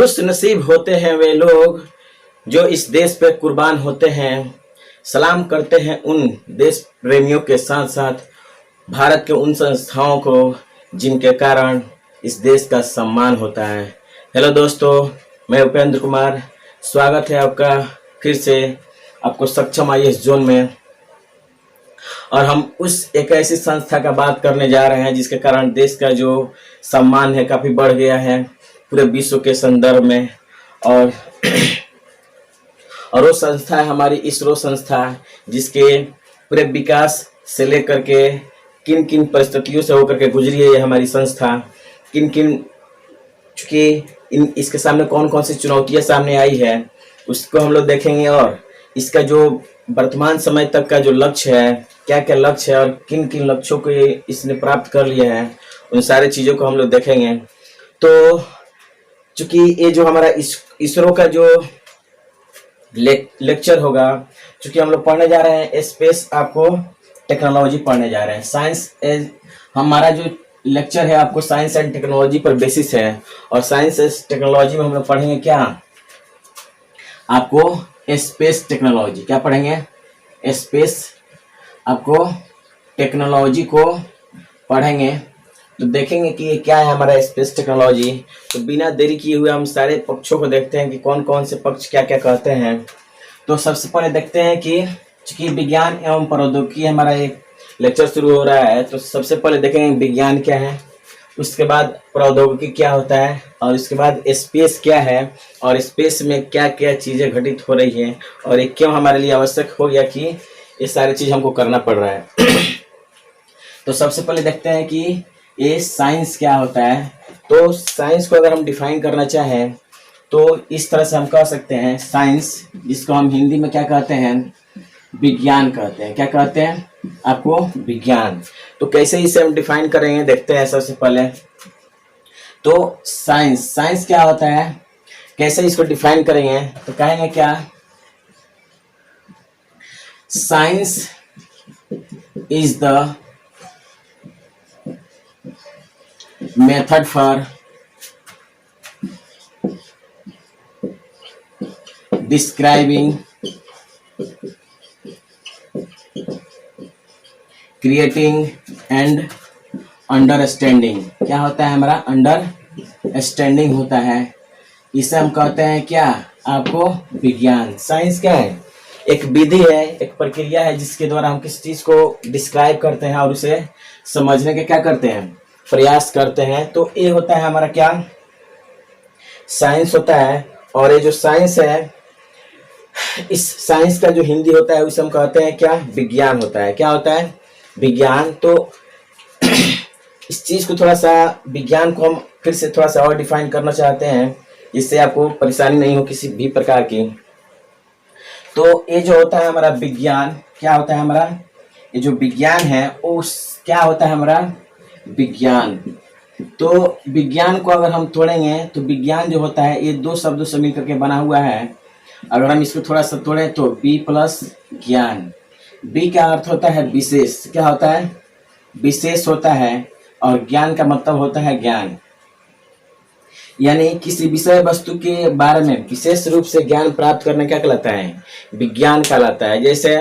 खुश नसीब होते हैं वे लोग जो इस देश पे कुर्बान होते हैं। सलाम करते हैं उन देश प्रेमियों के साथ साथ भारत के उन संस्थाओं को जिनके कारण इस देश का सम्मान होता है। हेलो दोस्तों, मैं उपेंद्र कुमार, स्वागत है आपका फिर से आपको सक्षम आईएएस जोन में। और हम उस एक ऐसी संस्था का बात करने जा रहे हैं जिसके कारण देश का जो सम्मान है काफ़ी बढ़ गया है पूरे विश्व के संदर्भ में। और वो संस्था है हमारी इसरो संस्था, जिसके पूरे विकास से लेकर के किन किन परिस्थितियों से होकर के गुजरी है ये हमारी संस्था, किन किन चूँकि इसके सामने कौन कौन सी चुनौतियाँ सामने आई है उसको हम लोग देखेंगे। और इसका जो वर्तमान समय तक का जो लक्ष्य है, क्या क्या लक्ष्य है और किन किन लक्ष्यों को इसने प्राप्त कर लिया है, उन सारे चीज़ों को हम लोग देखेंगे। तो चूँकि ये जो हमारा इसरो का जो लेक्चर होगा, चूँकि हम लोग पढ़ने जा रहे हैं स्पेस, आपको टेक्नोलॉजी पढ़ने जा रहे हैं। साइंस हमारा जो लेक्चर है आपको साइंस एंड टेक्नोलॉजी पर बेसिस है। और साइंस एंड टेक्नोलॉजी में हम लोग पढ़ेंगे क्या, आपको स्पेस टेक्नोलॉजी। क्या पढ़ेंगे? स्पेस, आपको टेक्नोलॉजी को पढ़ेंगे। तो देखेंगे कि ये क्या है हमारा स्पेस टेक्नोलॉजी। तो बिना देरी किए हुए हम सारे पक्षों को देखते हैं कि कौन कौन से पक्ष क्या क्या कहते हैं। तो सबसे पहले देखते हैं कि चूँकि विज्ञान एवं प्रौद्योगिकी हमारा एक लेक्चर शुरू हो रहा है, तो सबसे पहले देखेंगे विज्ञान क्या है, उसके बाद प्रौद्योगिकी क्या होता है, और उसके बाद स्पेस क्या है, और स्पेस में क्या क्या चीज़ें घटित हो रही हैं, और ये क्यों हमारे लिए आवश्यक हो गया कि ये सारी चीज़ हमको करना पड़ रहा है। तो सबसे पहले देखते हैं कि ये साइंस क्या होता है। तो साइंस को अगर हम डिफाइन करना चाहें तो इस तरह से हम कह सकते हैं, साइंस जिसको हम हिंदी में क्या कहते हैं, विज्ञान कहते हैं। क्या कहते हैं आपको? विज्ञान। तो कैसे इसे हम डिफाइन करेंगे देखते हैं। सबसे पहले तो साइंस क्या होता है, कैसे इसको डिफाइन करेंगे, तो कहेंगे क्या, science is the method for describing, creating and understanding। क्या होता है हमारा? अंडरस्टैंडिंग होता है। इसे हम कहते हैं क्या, आपको विज्ञान। साइंस क्या है? एक विधि है, एक प्रक्रिया है जिसके द्वारा हम किसी चीज को डिस्क्राइब करते हैं और उसे समझने के क्या करते हैं, प्रयास करते हैं। तो ये होता है हमारा क्या, साइंस होता है। और ये जो साइंस है, इस साइंस का जो हिंदी होता है उसे हम कहते हैं क्या, विज्ञान होता है। क्या होता है? विज्ञान। तो इस चीज को थोड़ा सा, विज्ञान को हम फिर से थोड़ा सा और डिफाइन करना चाहते हैं जिससे आपको परेशानी नहीं हो किसी भी प्रकार की। तो ये जो होता है हमारा विज्ञान, क्या होता है हमारा, ये जो विज्ञान है उस क्या होता है हमारा, विज्ञान। तो विज्ञान को अगर हम तोड़ेंगे तो विज्ञान जो होता है ये दो शब्दों से मिलकर के बना हुआ है। अगर हम इसको थोड़ा सा तोड़ें तो बी प्लस ज्ञान। बी का अर्थ होता है विशेष। क्या होता है? विशेष होता है। और ज्ञान का मतलब होता है ज्ञान, यानी किसी विषय वस्तु के बारे में विशेष रूप से ज्ञान प्राप्त करने क्या कहलाता है, विज्ञान कहलाता है। जैसे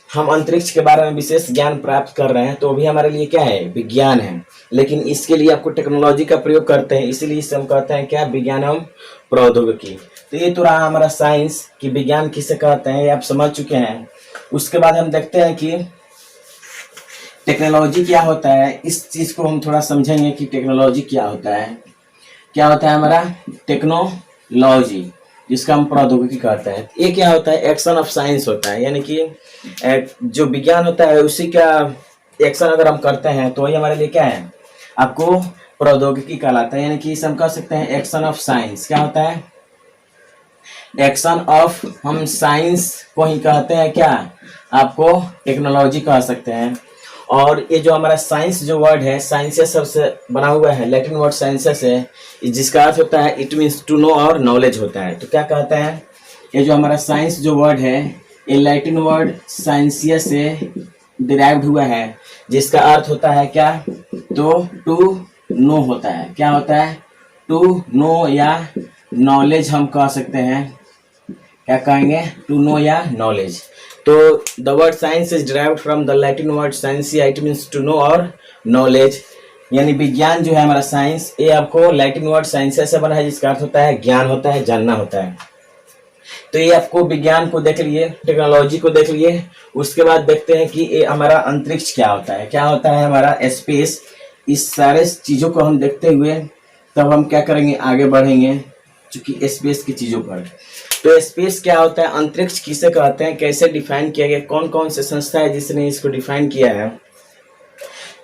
हम अंतरिक्ष के बारे में विशेष ज्ञान प्राप्त कर रहे हैं तो भी हमारे लिए क्या है, विज्ञान है। लेकिन इसके लिए आपको टेक्नोलॉजी का प्रयोग करते हैं, इसीलिए इसे हम कहते हैं क्या, विज्ञान एवं प्रौद्योगिकी। तो ये तो रहा हमारा साइंस कि विज्ञान किसे कहते हैं, ये आप समझ चुके हैं। उसके बाद हम देखते हैं कि टेक्नोलॉजी क्या होता है। इस चीज को हम थोड़ा समझेंगे कि टेक्नोलॉजी क्या होता है। क्या होता है हमारा टेक्नोलॉजी, जिसका हम प्रौद्योगिकी कहते हैं। ये क्या होता है, एक्शन ऑफ साइंस होता है, यानी कि जो विज्ञान होता है उसी का एक्शन अगर हम करते हैं तो वही हमारे लिए क्या है, आपको प्रौद्योगिकी कहलाता है। यानी कि इसे हम कह सकते हैं एक्शन ऑफ साइंस। क्या होता है, एक्शन ऑफ, हम साइंस को ही कहते हैं क्या, आपको टेक्नोलॉजी कह सकते हैं। और ये जो हमारा साइंस जो वर्ड है, साइंसेस सबसे बना हुआ है, लैटिन वर्ड साइंसेस है, जिसका अर्थ होता है इट मीन्स टू नो और नॉलेज होता है। तो क्या कहते हैं, ये जो हमारा साइंस जो वर्ड है ये लैटिन वर्ड साइंसिया से डिराइव्ड हुआ है, जिसका अर्थ होता है क्या, तो टू नो होता है। क्या होता है, टू नो या नॉलेज हम कह सकते हैं, क्या कहेंगे, टू नो या नॉलेज। तो the word science is derived from the Latin word scientia, it means to know और नॉलेज, यानी विज्ञान जो है हमारा साइंस, ये आपको लैटिन वर्ड साइंसिया से बना है, जिसका अर्थ होता है ज्ञान होता है, जानना होता है। तो ये आपको विज्ञान को देख लिए, टेक्नोलॉजी को देख लिए, उसके बाद देखते हैं कि ये हमारा अंतरिक्ष क्या होता है, क्या होता है हमारा स्पेस। इस सारे चीज़ों को हम देखते हुए तब हम क्या करेंगे, आगे बढ़ेंगे चूंकि स्पेस की चीज़ों पर। तो स्पेस क्या होता है, अंतरिक्ष किसे कहते हैं, कैसे डिफाइन किया गया, कौन कौन से संस्था है जिसने इसको डिफाइन किया है।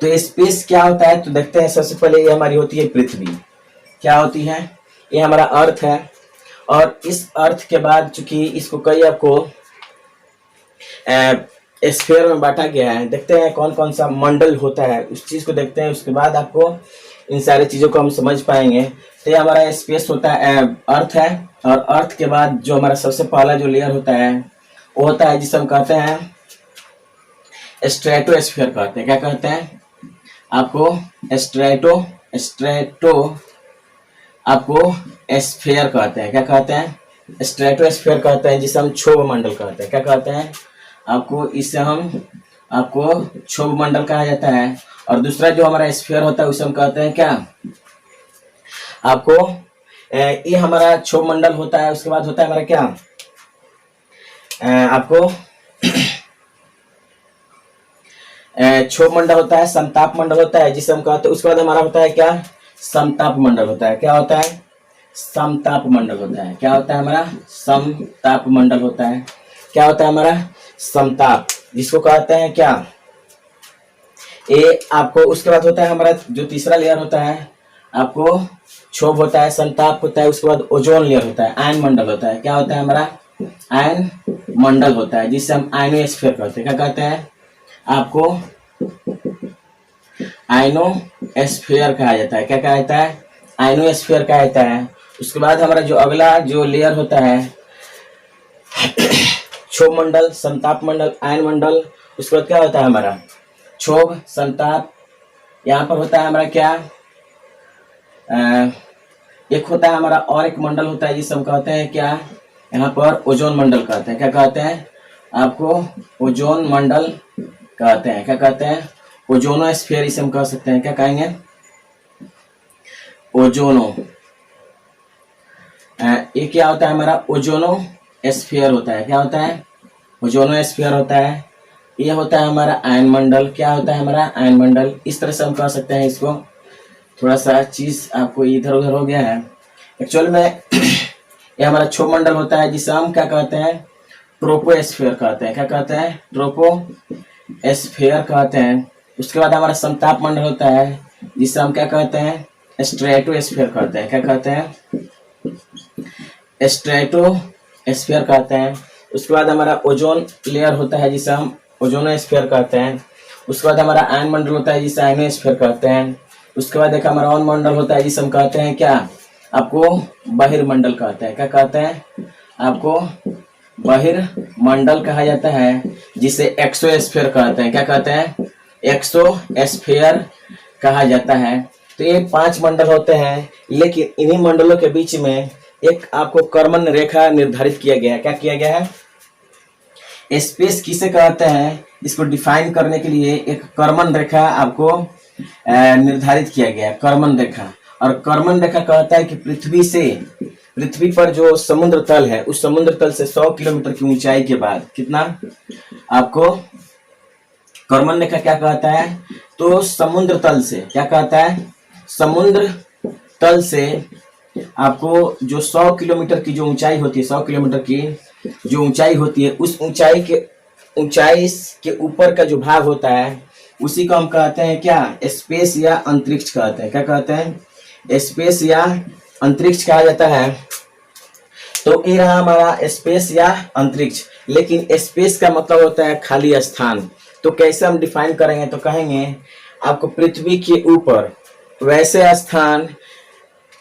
तो स्पेस क्या होता है, तो देखते हैं। सबसे पहले ये हमारी होती है पृथ्वी, क्या होती है, ये हमारा अर्थ है। और इस अर्थ के बाद चूंकि इसको कई आपको स्फीयर में बांटा गया है, देखते हैं कौन कौन सा मंडल होता है, उस चीज को देखते हैं, उसके बाद आपको इन सारी चीजों को हम समझ पाएंगे। तो ये हमारा स्पेस होता है, अर्थ है। और अर्थ के बाद जो हमारा सबसे पहला जो लेयर होता है वो होता है जिसे हम कहते हैं स्ट्रेटोस्फीयर कहते हैं। क्या कहते हैं आपको, स्ट्रेटो आपको स्फीयर कहते हैं। क्या कहते हैं, स्ट्रेटोस्फीयर कहते हैं, जिसे हम क्षोभ मंडल कहते हैं। क्या कहते हैं आपको, इससे हम आपको क्षोभ मंडल कहा जाता है। और दूसरा जो हमारा स्फीयर होता है उसे हम कहते हैं क्या आपको, ये हमारा क्षोभ मंडल होता है। उसके बाद होता है हमारा क्या आपको क्षोभ मंडल होता है, समताप मंडल होता है जिसे हम कहते हैं। उसके बाद हमारा होता है क्या, समताप मंडल होता है। क्या होता है, समताप मंडल होता है। क्या होता है हमारा, समताप मंडल होता है। क्या होता है हमारा समताप, जिसको कहते हैं क्या, ये आपको। उसके बाद होता है हमारा जो तीसरा लेयर होता है आपको, क्षोभ होता है, संताप होता है, उसके बाद ओजोन लेयर होता है, आयन मंडल होता है। क्या होता है हमारा, आयन मंडल होता है, जिससे हम आयनोस्फीयर कहते हैं। क्या कहते हैं आपको, आयनोस्फीयर कहा जाता है। क्या कहा जाता है, आयनोस्फीयर कहा जाता है। उसके बाद हमारा जो अगला जो लेयर होता है, क्षोभ मंडल, संताप मंडल, आयन मंडल। उसके बाद क्या होता है हमारा क्षोभ, संताप, यहाँ पर होता है हमारा क्या, एक होता है हमारा और एक मंडल होता है जिसे हम कहते हैं क्या, यहाँ पर ओजोन मंडल कहते हैं। क्या कहते हैं आपको, ओजोन मंडल कहते हैं। क्या कहते हैं, ओजोनोस्फीयर इसे हम कह सकते हैं। क्या कहेंगे, ओजोनो, ये क्या होता है हमारा, ओजोनोस्फीयर होता है। क्या होता है, ओजोनोस्फीयर होता है। ये होता है हमारा आयन मंडल। क्या होता है हमारा, आयन मंडल। इस तरह से हम कह सकते हैं इसको। थोड़ा सा चीज आपको इधर उधर हो गया है एक्चुअल में। ये हमारा क्षोभ मंडल होता है जिसे हम क्या कहते हैं, ट्रोपोस्फीयर कहते हैं। क्या कहते हैं, ट्रोपोस्फीयर कहते हैं। उसके बाद हमारा समताप मंडल होता है जिसे हम क्या कहते हैं, स्ट्रेटोस्फीयर कहते हैं। क्या कहते हैं, स्ट्रेटोस्फीयर कहते हैं। उसके बाद हमारा ओजोन लेयर होता है जिसे हम ओजोनोस्फीयर कहते हैं। उसके बाद हमारा आयन मंडल होता है जिसे आयनोस्फीयर कहते हैं। उसके बाद एक हमारा और मंडल होता है जिसे हम कहते हैं क्या आपको, बहिर्मंडल कहते हैं। क्या कहते हैं आपको, बहिर्मंडल कहा जाता है, जिसे एक्सोस्फीयर कहते हैं। क्या कहते हैं, एक्सोस्फीयर कहा जाता है। तो ये 5 मंडल होते हैं, लेकिन इन्हीं मंडलों के बीच में एक आपको कर्मण रेखा निर्धारित किया गया है। क्या किया गया है, स्पेस किसे कहते हैं, इसको डिफाइन करने के लिए एक कर्मण रेखा आपको निर्धारित किया गया है, कर्मण रेखा। और कर्मण रेखा कहता है कि पृथ्वी पर जो समुद्र तल है, उस समुद्र तल से 100 किलोमीटर की ऊंचाई के बाद कितना आपको, कर्मण रेखा क्या कहता है, तो समुद्र तल से, क्या कहता है, समुद्र तल से आपको जो 100 किलोमीटर की जो ऊंचाई होती है, 100 किलोमीटर की जो ऊंचाई होती है, उस ऊंचाई के ऊपर का जो भाग होता है उसी को हम कहते हैं क्या, स्पेस या अंतरिक्ष कहते हैं। क्या कहते हैं, स्पेस या अंतरिक्ष कहा जाता है। तो ये रहा हमारा स्पेस या अंतरिक्ष। लेकिन स्पेस का मतलब होता है खाली स्थान। तो कैसे हम डिफाइन करेंगे, तो कहेंगे आपको पृथ्वी के ऊपर वैसे स्थान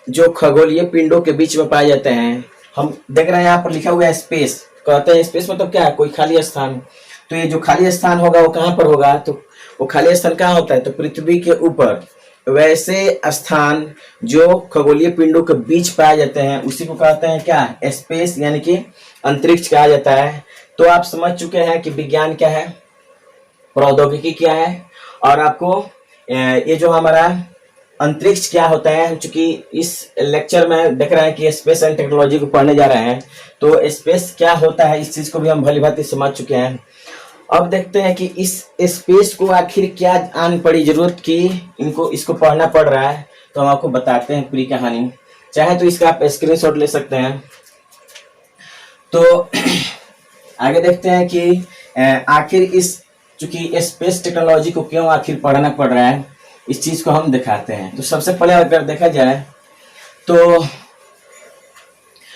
जो खगोलीय पिंडों के बीच में पाए जाते हैं। हम देख रहे हैं यहाँ पर लिखा हुआ है स्पेस, कहते हैं स्पेस मतलब क्या है, कोई खाली स्थान। तो ये जो खाली स्थान होगा वो कहाँ पर होगा, तो वो खाली स्थान कहाँ होता है, तो पृथ्वी के ऊपर वैसे स्थान जो खगोलीय पिंडों के बीच पाए जाते हैं उसी को कहते हैं क्या, स्पेस, यानी कि अंतरिक्ष कहा जाता है। तो आप समझ चुके हैं कि विज्ञान क्या है, प्रौद्योगिकी क्या है, और आपको ये जो हमारा अंतरिक्ष क्या होता है, चूंकि इस लेक्चर में देख रहे हैं कि स्पेस एंड टेक्नोलॉजी को पढ़ने जा रहे हैं, तो स्पेस क्या होता है इस चीज को भी हम भली भांति समझ चुके हैं। अब देखते हैं कि इस स्पेस को आखिर क्या आन पड़ी जरूरत की इसको पढ़ना पड़ रहा है, तो हम आपको बताते हैं पूरी कहानी। चाहे तो इसका आप स्क्रीनशॉट ले सकते हैं। तो आगे देखते हैं कि आखिर इस चूंकि स्पेस टेक्नोलॉजी को क्यों आखिर पढ़ना पड़ रहा है, इस चीज को हम दिखाते हैं। तो सबसे पहले अगर देखा जाए तो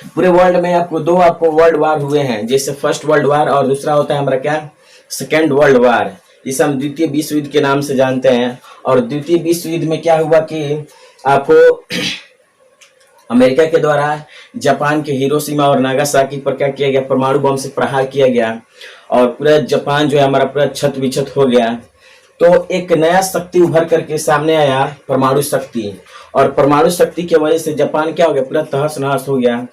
पूरे वर्ल्ड में आपको वर्ल्ड वार हुए हैं, जैसे फर्स्ट वर्ल्ड वार और दूसरा होता है हमारा क्या, सेकेंड वर्ल्ड वार, जिसे हम द्वितीय विश्व युद्ध के नाम से जानते हैं। और द्वितीय विश्व युद्ध में क्या हुआ कि आपको अमेरिका के द्वारा जापान के हिरोशिमा और नागासाकी पर क्या किया गया, परमाणु बम से प्रहार किया गया और पूरा जापान जो है हमारा पूरा क्षत विक्षत हो गया। तो एक नया शक्ति उभर करके सामने आया, परमाणु शक्ति, और परमाणु शक्ति की वजह से जापान क्या हो गया, पूरा तहस नहस हो गया।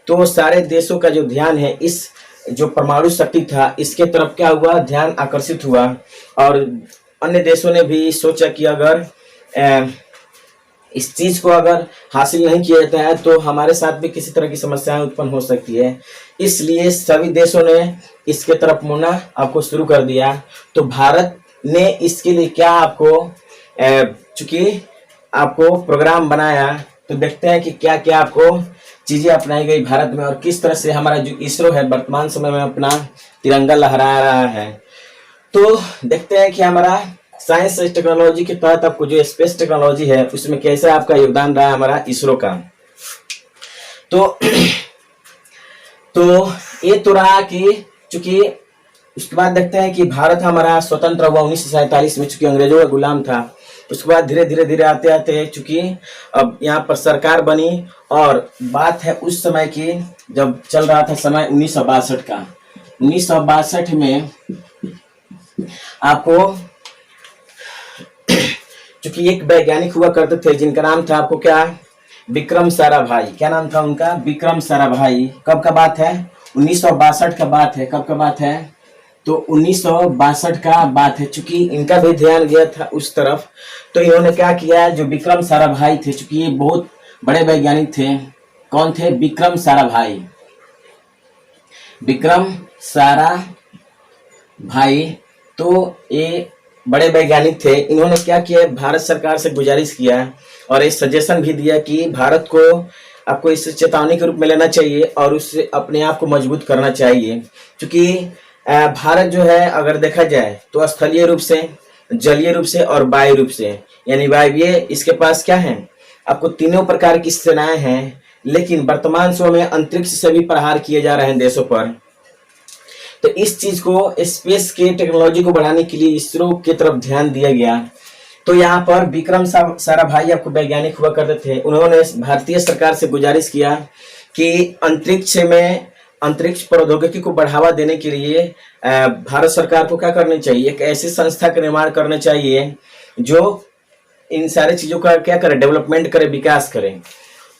तो सारे देशों का जो ध्यान है इस जो परमाणु शक्ति था इसके तरफ क्या हुआ, ध्यान आकर्षित हुआ। और अन्य देशों ने भी सोचा कि अगर इस चीज को अगर हासिल नहीं किया जाता है तो हमारे साथ भी किसी तरह की समस्याएं उत्पन्न हो सकती है। इसलिए सभी देशों ने इसके तरफ मुड़ना आपको शुरू कर दिया। तो भारत ने इसके लिए क्या आपको चूंकि आपको प्रोग्राम बनाया, तो देखते हैं कि क्या क्या आपको चीजें अपनाई गई भारत में और किस तरह से हमारा जो इसरो है वर्तमान समय में अपना तिरंगा लहरा रहा है। तो देखते हैं कि हमारा साइंस एंड टेक्नोलॉजी के तहत आपको जो स्पेस टेक्नोलॉजी है उसमें कैसे आपका योगदान रहा हमारा इसरो का। तो ये तो रहा कि चूंकि उसके बाद देखते हैं कि भारत हमारा स्वतंत्र हुआ 1947 में, चूंकि अंग्रेजों का गुलाम था। उसके बाद धीरे धीरे धीरे आते आते चूंकि अब यहाँ पर सरकार बनी, और बात है उस समय की जब चल रहा था समय 1962 का। 1962 में आपको चूंकि एक वैज्ञानिक हुआ करते थे जिनका नाम था आपको क्या, विक्रम साराभाई। क्या नाम था उनका, विक्रम साराभाई। कब का बात है, 1962 का बात है। कब का बात है, तो 1962 का बात है। चूंकि इनका भी ध्यान गया था उस तरफ, तो इन्होंने क्या किया, जो विक्रम साराभाई थे, चूंकि ये बहुत बड़े वैज्ञानिक थे। कौन थे, विक्रम साराभाई। विक्रम साराभाई तो ये बड़े वैज्ञानिक थे। इन्होंने क्या किया, भारत सरकार से गुजारिश किया और एक सजेशन भी दिया कि भारत को आपको इसे चेतावनी के रूप में लेना चाहिए और उससे अपने आप को मजबूत करना चाहिए। क्योंकि भारत जो है अगर देखा जाए तो स्थलीय रूप से, जलीय रूप से और वायु रूप से, यानी वायवीय इसके पास क्या है, आपको तीनों प्रकार की सेनाएं हैं। लेकिन वर्तमान समय में अंतरिक्ष से भी प्रहार किए जा रहे हैं देशों पर। तो इस चीज को, स्पेस के टेक्नोलॉजी को बढ़ाने के लिए इसरो की तरफ ध्यान दिया गया। तो यहाँ पर विक्रम साराभाई आपको वैज्ञानिक हुआ करते थे। उन्होंने भारतीय सरकार से गुजारिश किया कि अंतरिक्ष प्रौद्योगिकी को बढ़ावा देने के लिए भारत सरकार को क्या करना चाहिए, एक ऐसी संस्था का निर्माण करना चाहिए जो इन सारी चीजों का क्या करे, डेवलपमेंट करे, विकास करे।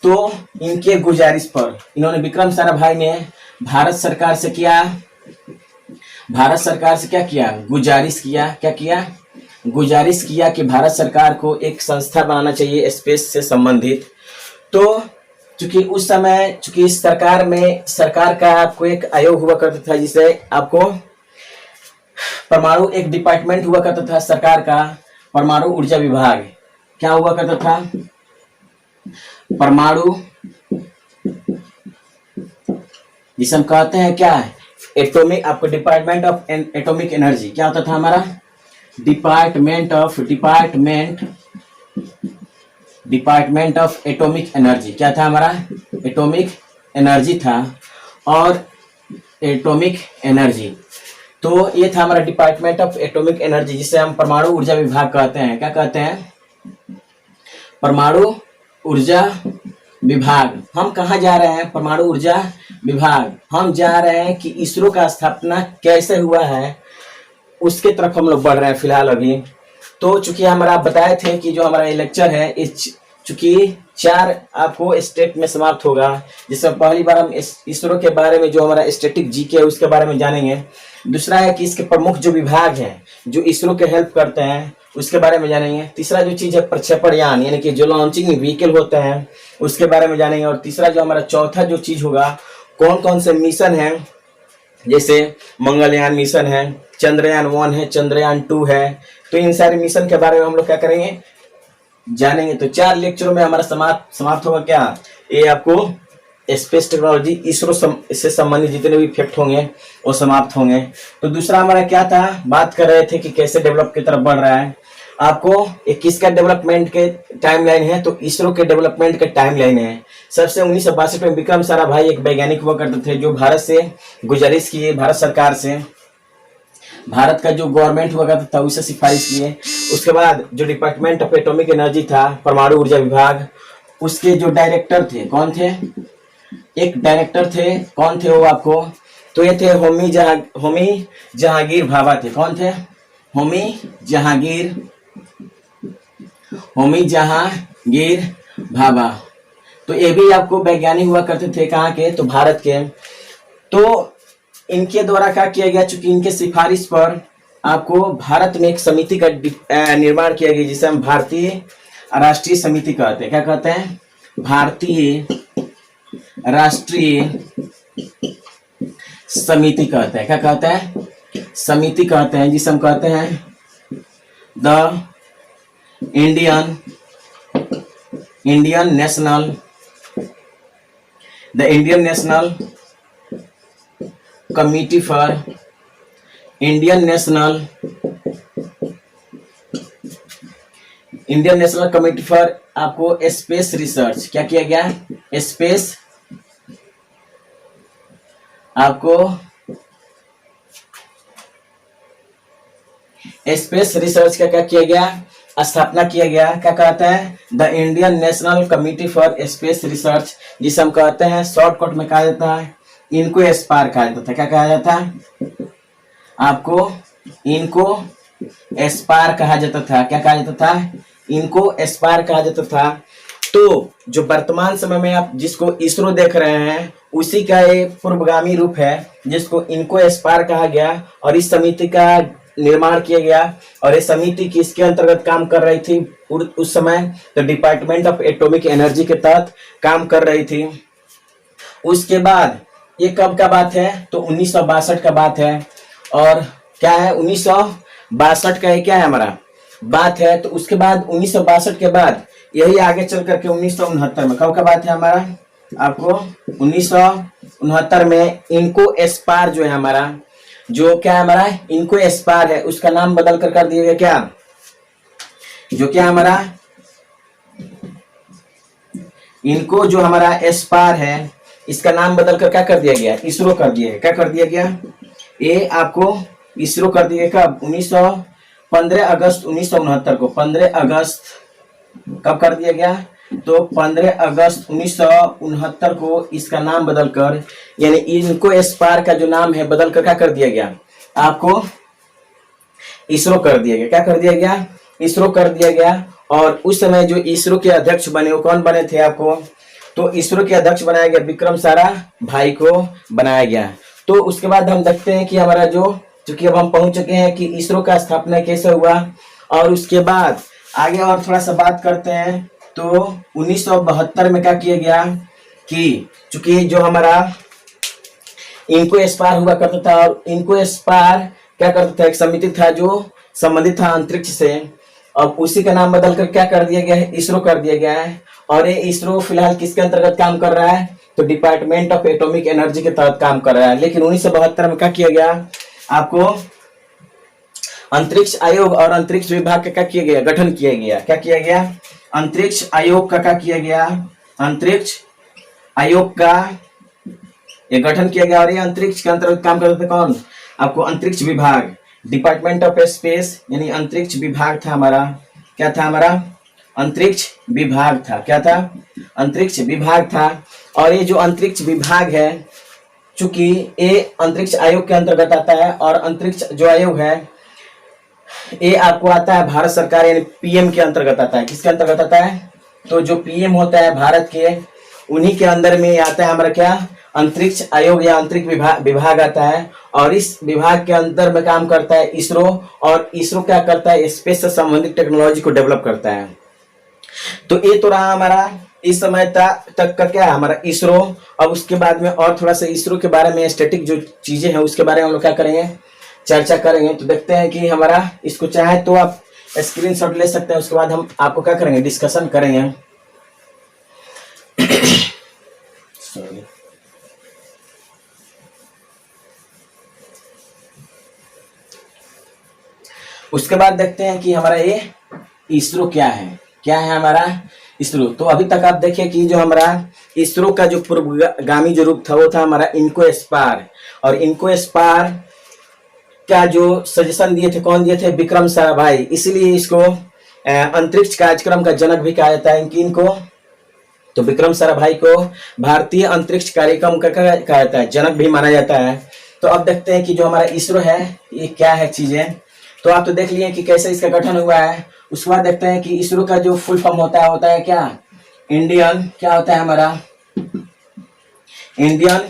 तो इनके गुजारिश पर इन्होंने, विक्रम साराभाई ने भारत सरकार से क्या किया, गुजारिश किया। क्या किया, गुजारिश किया कि भारत सरकार को एक संस्था बनाना चाहिए स्पेस से संबंधित। तो चूंकि उस समय सरकार का आपको एक आयोग हुआ करता था, जिसे आपको परमाणु एक डिपार्टमेंट हुआ करता था सरकार का, परमाणु ऊर्जा विभाग। क्या हुआ करता था, परमाणु, जिसे हम कहते हैं क्या, एटॉमिक, आपको डिपार्टमेंट ऑफ एटॉमिक एनर्जी। क्या होता था हमारा, डिपार्टमेंट ऑफ एटॉमिक एनर्जी। क्या था हमारा, एटॉमिक एनर्जी था। और एटॉमिक एनर्जी, तो ये था हमारा डिपार्टमेंट ऑफ एटॉमिक एनर्जी, जिसे हम परमाणु ऊर्जा विभाग कहते हैं। क्या कहते हैं, परमाणु ऊर्जा विभाग। हम कहाँ जा रहे हैं, परमाणु ऊर्जा विभाग। हम जा रहे हैं कि इसरो का स्थापना कैसे हुआ है उसके तरफ हम लोग बढ़ रहे हैं फिलहाल अभी। तो चूंकि हमारा आप बताए थे कि जो हमारा ये लेक्चर है इस चूंकि 4 आपको स्टेट में समाप्त होगा, जिसमें पहली बार हम इसरो के बारे में जो हमारा स्टैटिक जीके है उसके बारे में जानेंगे। दूसरा है कि इसके प्रमुख जो विभाग हैं जो इसरो के हेल्प करते हैं उसके बारे में जानेंगे। तीसरा जो चीज है प्रक्षेपण यान, यानी कि जो लॉन्चिंग व्हीकल होते हैं उसके बारे में जानेंगे। और तीसरा जो हमारा चौथा जो चीज होगा, कौन कौन से मिशन है, जैसे मंगलयान मिशन है, चंद्रयान 1 है, चंद्रयान 2 है, तो इन सारे मिशन के बारे में हम लोग क्या करेंगे, जानेंगे। तो 4 लेक्चरों में हमारा समाप्त होगा क्या, ये आपको स्पेस टेक्नोलॉजी इसरो इससे संबंधित जितने भी फैक्ट होंगे वो समाप्त होंगे। तो दूसरा हमारा क्या था, बात कर रहे थे कि कैसे डेवलप की तरफ बढ़ रहा है। आपको एक किसका डेवलपमेंट के टाइमलाइन है, तो इसरो के डेवलपमेंट के टाइमलाइन है। सबसे 1962 में विक्रम साराभाई एक वैज्ञानिक हुआ करते थे जो भारत से गुजारिश किए, भारत सरकार से, भारत का जो गवर्नमेंट हुआ करता था उससे सिफारिश किए। उसके बाद जो डिपार्टमेंट ऑफ एटॉमिक एनर्जी था, परमाणु ऊर्जा विभाग, उसके जो डायरेक्टर थे कौन थे, एक डायरेक्टर थे, कौन थे वो आपको, तो ये थे होमी जहांगीर भाभा थे। कौन थे, होमी जहांगीर भाभा। तो ये भी आपको वैज्ञानिक हुआ करते थे, कहाँ के, तो भारत के। तो इनके द्वारा क्या किया गया, चूंकि इनके सिफारिश पर आपको भारत में एक समिति का निर्माण किया गया जिसे हम भारतीय राष्ट्रीय समिति कहते हैं। क्या कहते हैं, भारतीय राष्ट्रीय समिति कहते हैं। क्या कहते हैं, समिति कहते हैं, जिसे हम कहते हैं the Indian national committee for Indian national committee for आपको स्पेस रिसर्च। क्या किया गया, स्पेस, आपको स्पेस रिसर्च का क्या किया गया, स्थापना किया गया। क्या कहते हैं, the Indian national committee for space research, जिसे हम कहते हैं शॉर्टकट में कहा जाता है इनको एस्पार कहा जाता था। क्या कहा जाता है आपको, इनको एस्पार कहा जाता था। क्या कहा जाता था, इनको एस्पार कहा जाता था। तो जो वर्तमान समय में आप जिसको इसरो देख रहे हैं उसी का एक पूर्वगामी रूप है जिसको इनको एस्पार कहा गया, और इस समिति का निर्माण किया गया। और ये समिति किसके अंतर्गत काम कर रही थी उस समय, तो डिपार्टमेंट ऑफ एटॉमिक एनर्जी के तहत काम कर रही थी। उसके बाद ये कब का बात है, तो 1962 का बात है। और क्या है, 1962 का ये क्या है हमारा बात है। तो उसके बाद 1962 के बाद यही आगे चल करके 1969 में, कब का बात है हमारा, आपको 1969 में इनको एस्पार जो है हमारा, जो क्या है हमारा इनको एस्पार है, उसका नाम बदल कर दिया गया। क्या, जो क्या हमारा इनको जो हमारा एस्पार है इसका नाम बदल कर क्या कर दिया गया, इसरो कर दिया गया। क्या कर दिया गया, ये आपको इसरो कर दिया गया। कब, 15 अगस्त 1969 को, 15 अगस्त कब कर दिया गया, तो 15 अगस्त 1969 को इसका नाम बदलकर, यानी इनको एस्पार का जो नाम है बदलकर क्या कर दिया गया, आपको इसरो कर दिया गया। क्या कर दिया गया, इसरो कर दिया गया। और उस समय जो इसरो के अध्यक्ष बने वो कौन बने थे आपको, तो इसरो के अध्यक्ष बनाया गया विक्रम साराभाई को बनाया गया। तो उसके बाद हम देखते हैं कि हमारा जो चूंकि अब हम पहुंच चुके हैं कि इसरो का स्थापना कैसे हुआ, और उसके बाद आगे और थोड़ा सा बात करते हैं। तो 1972 में क्या किया गया कि चूंकि जो हमारा इनको एस्पार हुआ करता था, और इनको एस्पार क्या करता था, एक समिति था जो संबंधित था अंतरिक्ष से, अब उसी का नाम बदलकर क्या कर दिया गया है, इसरो कर दिया गया है। और ये इसरो फिलहाल किसके अंतर्गत काम कर रहा है, तो डिपार्टमेंट ऑफ एटॉमिक एनर्जी के तहत काम कर रहा है। लेकिन 1972 में क्या किया गया, आपको अंतरिक्ष आयोग और अंतरिक्ष विभाग का क्या किया गया, गठन किया गया। क्या किया गया, अंतरिक्ष आयोग का क्या किया गया, अंतरिक्ष आयोग का ये गठन किया गया। और ये अंतरिक्ष के अंतर्गत काम करते थे कौन, आपको अंतरिक्ष विभाग, डिपार्टमेंट ऑफ स्पेस, यानी अंतरिक्ष विभाग था हमारा। क्या था हमारा, अंतरिक्ष विभाग था। क्या था, अंतरिक्ष विभाग था। और ये जो अंतरिक्ष विभाग है, चूंकि ये अंतरिक्ष आयोग के अंतर्गत आता है, और अंतरिक्ष जो आयोग है ये आपको आता है भारत सरकार यानी पीएम के अंतर्गत आता है। किसके अंतर्गत आता है? तो जो पीएम होता है भारत के, उन्हीं के अंदर में आता है हमारा क्या, अंतरिक्ष आयोग या अंतरिक्ष विभाग आता है। और इस विभाग के अंदर में काम करता है इसरो। और इसरो क्या करता है, स्पेस से संबंधित टेक्नोलॉजी को डेवलप करता है। तो ये तो रहा हमारा इस समय तक का क्या है हमारा इसरो। अब उसके बाद में और थोड़ा सा इसरो के बारे में स्टैटिक जो चीजें हैं उसके बारे में हम लोग क्या करेंगे, चर्चा करेंगे। तो देखते हैं कि हमारा इसको चाहे तो आप स्क्रीनशॉट ले सकते हैं, उसके बाद हम आपको क्या करेंगे, डिस्कशन करेंगे। सॉरी, उसके बाद देखते हैं कि हमारा ये इसरो क्या है हमारा इसरो। तो अभी तक आप देखिए कि जो हमारा इसरो का जो पूर्वगामी जो रूप था वो था हमारा इनको स्पार। और इनको स्पार का जो सजेशन दिए थे, कौन दिए थे, विक्रम साराभाई। इसीलिए इसको अंतरिक्ष कार्यक्रम का जनक भी कहा जाता है इनको। तो विक्रम साराभाई को भारतीय अंतरिक्ष कार्यक्रम का कहा जाता है, जनक भी माना जाता है। तो अब देखते हैं कि जो हमारा इसरो है ये क्या है चीजें। तो आप तो देख लिए कि कैसे इसका गठन हुआ है। उसके बाद देखते हैं कि इसरो का जो फुल फॉर्म होता है क्या, इंडियन, क्या होता है हमारा, इंडियन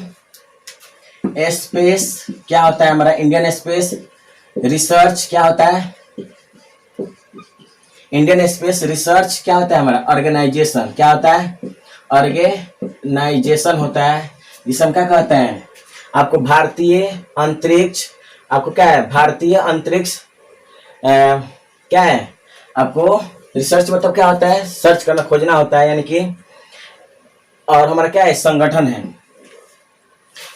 स्पेस, क्या होता है हमारा, इंडियन स्पेस रिसर्च, क्या होता है, इंडियन स्पेस रिसर्च, क्या होता है हमारा, ऑर्गेनाइजेशन, क्या होता है, ऑर्गेनाइजेशन होता है, जिसे हम क्या कहते हैं, आपको भारतीय अंतरिक्ष, आपको क्या है, भारतीय अंतरिक्ष क्या है, आपको रिसर्च मतलब क्या होता है, सर्च करना, खोजना होता है, यानी कि, और हमारा क्या है, संगठन है।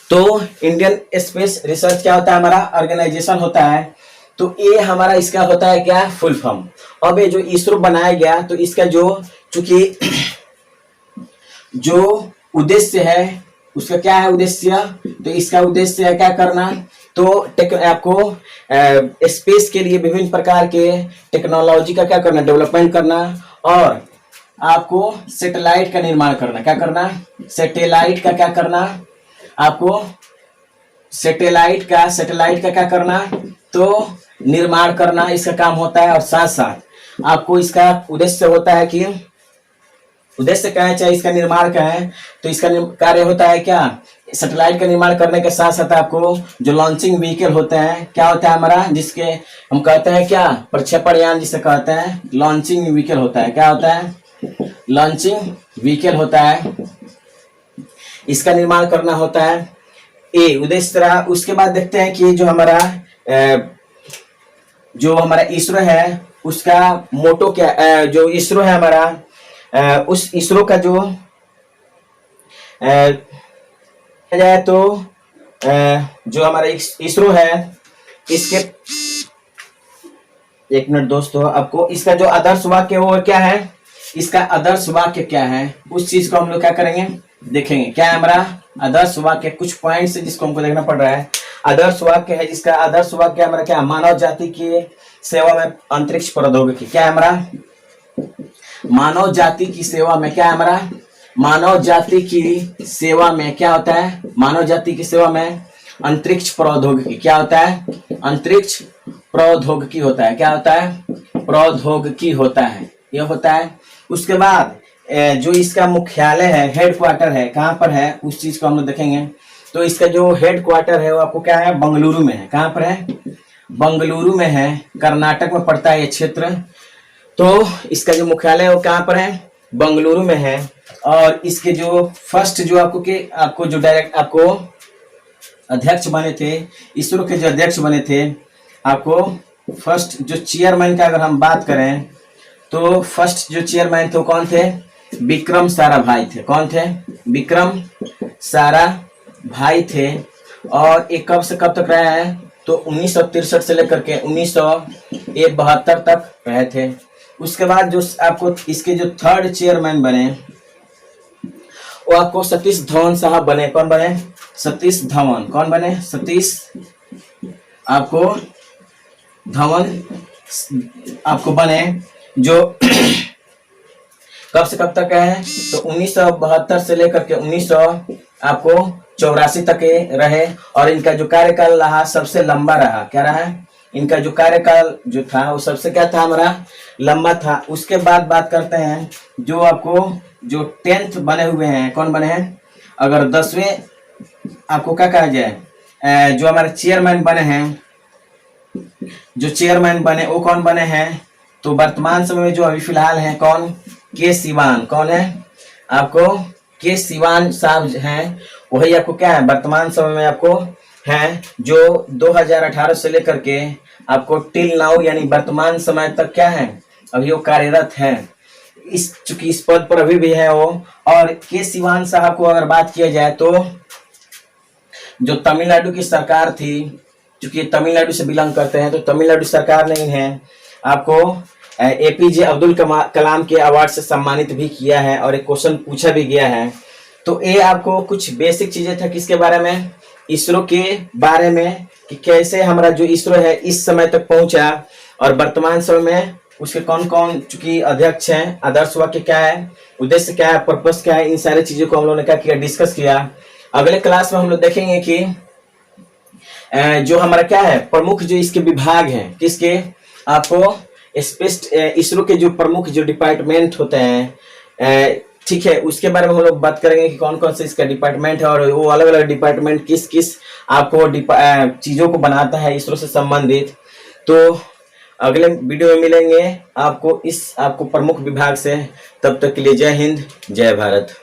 तो इंडियन स्पेस रिसर्च क्या होता है हमारा, ऑर्गेनाइजेशन होता है। तो ये हमारा इसका होता है क्या, फुल फॉर्म। अब ये जो इसरो बनाया गया, तो इसका जो चूंकि जो उद्देश्य है उसका क्या है उद्देश्य, तो इसका उद्देश्य है क्या करना, तो आपको स्पेस के लिए विभिन्न प्रकार के टेक्नोलॉजी का क्या करना, डेवलपमेंट करना, और आपको सैटेलाइट का निर्माण करना, क्या करना, सैटेलाइट का क्या करना, आपको सैटेलाइट का क्या करना, तो निर्माण करना, इसका काम होता है। और साथ साथ आपको इसका उद्देश्य होता है कि, उद्देश्य क्या है, चाहे इसका निर्माण क्या है, तो इसका कार्य होता है क्या, सैटेलाइट का निर्माण करने के साथ साथ आपको जो लॉन्चिंग व्हीकल होते हैं, क्या होता है हमारा, जिसके हम कहते हैं क्या, प्रक्षेपण यान जिसे कहते हैं, लॉन्चिंग व्हीकल होता है, क्या होता है, लॉन्चिंग व्हीकल होता है, इसका निर्माण करना होता है, ए उद्देश्य रहा। उसके बाद देखते हैं कि जो हमारा इसरो है उसका मोटो क्या, जो इसरो है हमारा, उस इसरो का जो जाए तो जो हमारा इसरो है, इसके, एक मिनट दोस्तों, आपको इसका जो आदर्श वाक्य वो क्या है, इसका आदर्श वाक्य क्या है, उस चीज को हम लोग क्या करेंगे, देखेंगे। क्या है हमारा आदर्श वाक्य, कुछ पॉइंट्स है जिसको हमको देखना पड़ रहा है। आदर्श वाक्य है जिसका आदर्श वाक्य हमारा क्या, मानव जाति की सेवा में अंतरिक्ष प्रौद्योगिकी, क्या है हमारा, मानव जाति की सेवा में, क्या है हमारा, मानव जाति की सेवा में क्या होता है, मानव जाति की सेवा में अंतरिक्ष प्रौद्योगिकी, क्या होता है, अंतरिक्ष प्रौद्योगिकी होता है, क्या होता है, प्रौद्योगिकी होता है, ये होता है। उसके बाद जो इसका मुख्यालय है, हेड क्वार्टर है, कहाँ पर है, उस चीज को हम लोग देखेंगे। तो इसका जो हेड क्वार्टर है वो आपको क्या है, बंगलुरु में है, कहाँ पर है, बंगलुरु में है, कर्नाटक में पड़ता है ये क्षेत्र। तो इसका जो मुख्यालय है वो कहाँ पर है, बंगलुरु में है। और इसके जो फर्स्ट जो आपको जो डायरेक्ट आपको अध्यक्ष बने थे, इसरो के जो अध्यक्ष बने थे, आपको फर्स्ट जो चेयरमैन का अगर हम बात करें, तो फर्स्ट जो चेयरमैन थे वो कौन थे, विक्रम साराभाई थे। कौन थे, विक्रम साराभाई थे। और ये कब से कब तक रहे हैं, तो 1963 से लेकर के 1972 तक रहे थे। उसके बाद जो आपको इसके जो थर्ड चेयरमैन बने वो आपको सतीश धवन साहब बने। कौन बने, सतीश धवन। कौन बने, सतीश आपको धवन आपको बने, जो कब से कब तक है, तो 1972 से लेकर के 1984 तक रहे। और इनका जो कार्यकाल रहा सबसे लंबा रहा, क्या रहा है, इनका जो कार्यकाल जो था वो सबसे क्या था हमारा लंबा था। उसके बाद बात करते हैं जो आपको जो 10th बने हुए हैं, कौन बने हैं, अगर 10वें आपको क्या कहा जाए, जो हमारे चेयरमैन बने हैं, जो चेयरमैन बने वो कौन बने हैं, तो वर्तमान समय में जो अभी फिलहाल हैं कौन, के सिवान, कौन है आपको के सिवान साहब हैं, वही आपको क्या है वर्तमान समय में आपको हैं, जो 2018 से लेकर के आपको टिल नाउ यानी वर्तमान समय तक क्या है अभी वो कार्यरत है, इस चूंकि इस पद पर अभी भी है वो। और के सिवान साहब को अगर बात किया जाए तो जो तमिलनाडु की सरकार थी, चूंकि तमिलनाडु से बिलोंग करते हैं तो तमिलनाडु सरकार ने इन्हें आपको एपीजे अब्दुल कलाम के अवार्ड से सम्मानित भी किया है और एक क्वेश्चन पूछा भी गया है। तो ये आपको कुछ बेसिक चीजें था किसके बारे में, इसरो के बारे में, कि कैसे हमारा जो इसरो है इस समय तक पहुंचा और वर्तमान समय में उसके कौन कौन चूंकि अध्यक्ष हैं, आदर्श वाक्य क्या है, उद्देश्य क्या है, पर्पस क्या है, इन सारी चीजों को हम लोगों ने क्या किया डिस्कस किया। अगले क्लास में हम लोग देखेंगे कि जो हमारा क्या है प्रमुख जो इसके विभाग हैं, किसके आपको स्पेस इसरो के जो प्रमुख जो डिपार्टमेंट होते हैं, ठीक है, उसके बारे में हम लोग बात करेंगे कि कौन कौन से इसका डिपार्टमेंट है और वो अलग अलग डिपार्टमेंट किस किस आपको चीजों को बनाता है इसरो से संबंधित। तो अगले वीडियो में मिलेंगे आपको प्रमुख विभाग से। तब तक के लिए जय हिंद, जय भारत।